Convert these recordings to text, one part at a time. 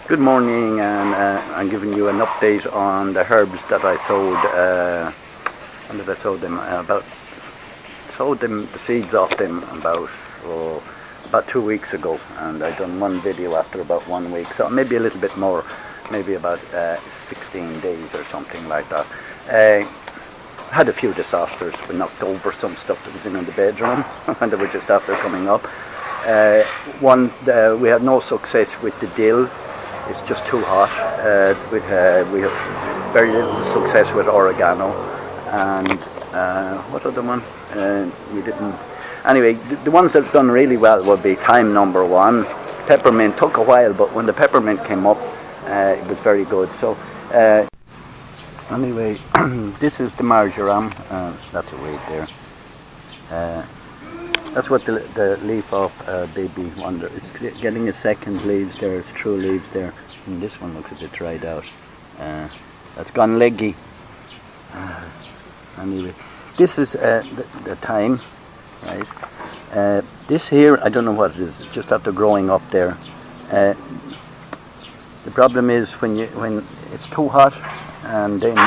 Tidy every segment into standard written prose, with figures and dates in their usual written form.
Good morning, and I'm giving you an update on the herbs that I sowed. When did I sow them? Sowed them, the seeds off them about 2 weeks ago, and I done one video after about 1 week, so maybe a little bit more, maybe about 16 days or something like that. Had a few disasters. We knocked over some stuff that was in the bedroom, and they were just after coming up. We had no success with the dill. It's just too hot. We have very little success with oregano, and what other one? We didn't. Anyway, the ones that have done really well would be thyme #1. Peppermint took a while, but when the peppermint came up, it was very good. So anyway, this is the marjoram. That's a weed there. That's what the leaf of baby wonder. It's getting a second leaves there. It's true leaves there. And this one looks a bit dried out. That's gone leggy. Anyway, this is the thyme, right? This here, I don't know what it is. It's just after growing up there. The problem is when it's too hot, and then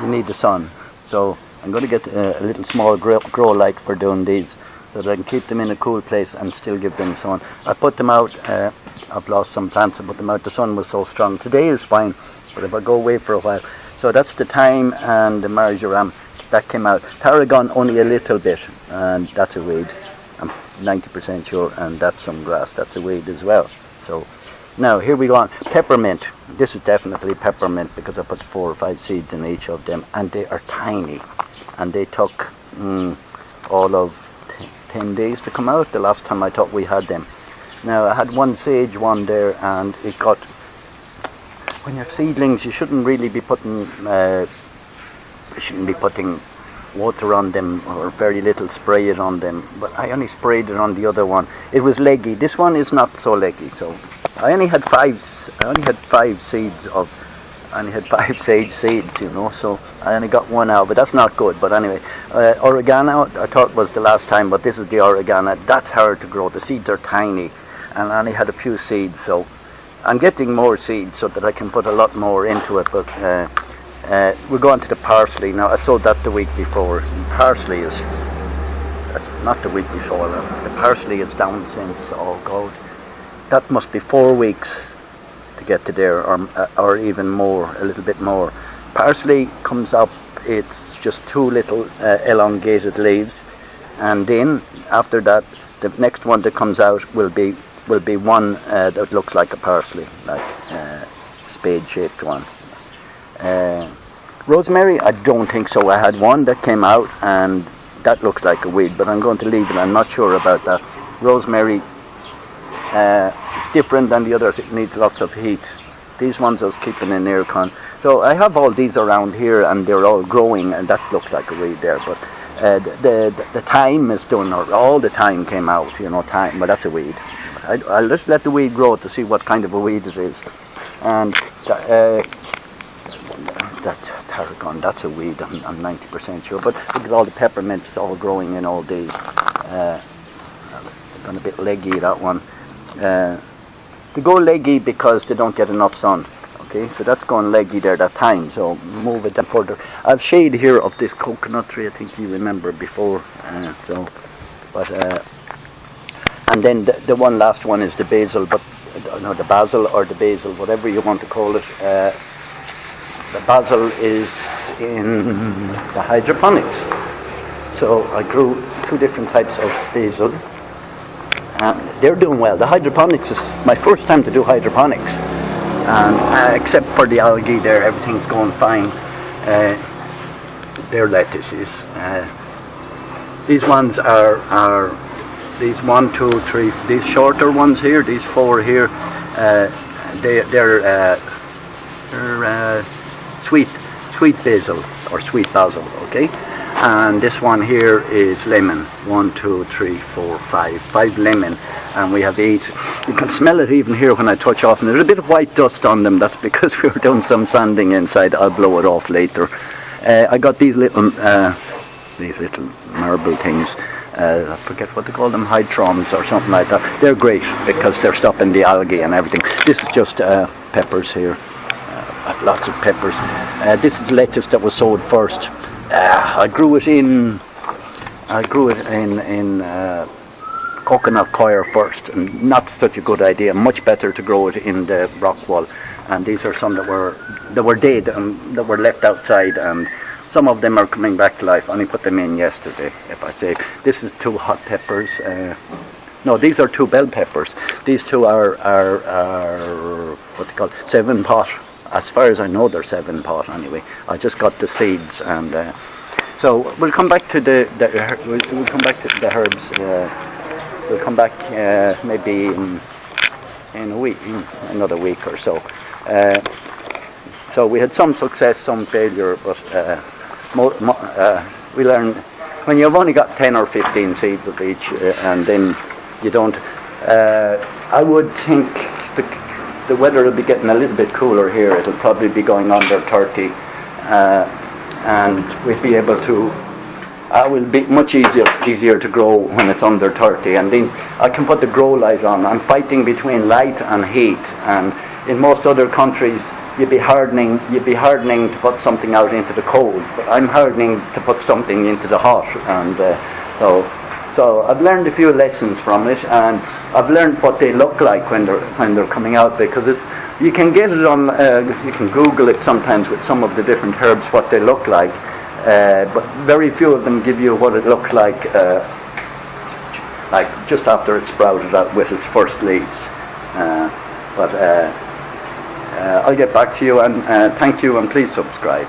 you need the sun. So I'm going to get a little small grow light for doing these, so that I can keep them in a cool place and still give them sun. I put them out, I've lost some plants, I put them out, the sun was so strong. Today is fine, but if I go away for a while. So that's the thyme and the marjoram, that came out. Tarragon only a little bit, and that's a weed, I'm 90% sure, and that's some grass, that's a weed as well. So now here we go on. Peppermint, this is definitely peppermint because I put 4 or 5 seeds in each of them, and they are tiny, and they took all of 10 days to come out the last time I thought we had them. Now I had one sage one there, and it got, when you have seedlings you shouldn't really be putting water on them, or very little, spray it on them, but I only sprayed it on the other one. It was leggy. This one is not so leggy, so I only had 5 sage seeds, you know, so I only got one out, but that's not good. But anyway, oregano I thought was the last time, but this is the oregano. That's hard to grow. The seeds are tiny, and I only had a few seeds, so I'm getting more seeds so that I can put a lot more into it. But we're going to the parsley now. I sowed that the week before. Parsley is not the week before. The parsley is down since, oh God, that must be 4 weeks to get to there, or even more, a little bit more. Parsley comes up, it's just 2 little elongated leaves, and then after that the next one that comes out will be one that looks like a parsley, like spade shaped one. Rosemary, I don't think so. I had one that came out and that looks like a weed, but I'm going to leave it. I'm not sure about that. Rosemary, it's different than the others. It needs lots of heat. These ones I was keeping in aircon. So I have all these around here, and they're all growing, and that looks like a weed there. But the thyme is done, or all the thyme came out, you know, thyme, but that's a weed. I'll just let the weed grow to see what kind of a weed it is. And that's tarragon, that's a weed, I'm 90% sure. But look at all the peppermints all growing in all these. Gone a bit leggy, that one. They go leggy because they don't get enough sun. Okay, so that's going leggy there, that thyme. So move it down further. I've shade here of this coconut tree. I think you remember before. And then the one last one is the basil, but no, the basil or the basil, whatever you want to call it. The basil is in the hydroponics. So I grew 2 different types of basil. They're doing well. The hydroponics is my first time to do hydroponics, and except for the algae there, everything's going fine. Their lettuces. These ones are these 1, 2, 3. These shorter ones here. These 4 here. They're sweet basil or sweet basil. Okay. And this one here is lemon. 1, 2, 3, 4, 5 lemon, and we have 8. You can smell it even here when I touch off, and there's a bit of white dust on them. That's because we were doing some sanding inside. I'll blow it off later. I got these little marble things. I forget what they call them, hydrons or something like that. They're great because they're stopping the algae and everything. This is just peppers here. I've lots of peppers. This is lettuce that was sowed first. I grew it in coconut coir first, and not such a good idea. Much better to grow it in the rock wall. And these are some that were dead and that were left outside, and some of them are coming back to life. I only put them in yesterday. If I say this is 2 hot peppers. No, these are 2 bell peppers. These 2 are what they call 7 pot. As far as I know, they're 7 pot anyway. I just got the seeds, and so we'll come back to we'll come back to the herbs. We'll come back maybe in a week, another week or so. So we had some success, some failure, but we learn when you've only got 10 or 15 seeds of each, and then you don't. I would think the weather will be getting a little bit cooler here. It'll probably be going under 30, and we'll be able to. Will be much easier to grow when it's under 30, and then I can put the grow light on. I'm fighting between light and heat, and in most other countries you'd be hardening to put something out into the cold, but I'm hardening to put something into the hot, and so I've learned a few lessons from it, and I've learned what they look like when they're coming out, because you can get it on you can Google it sometimes with some of the different herbs what they look like. But very few of them give you what it looks like just after it's sprouted out with its first leaves. But I'll get back to you, and thank you, and please subscribe.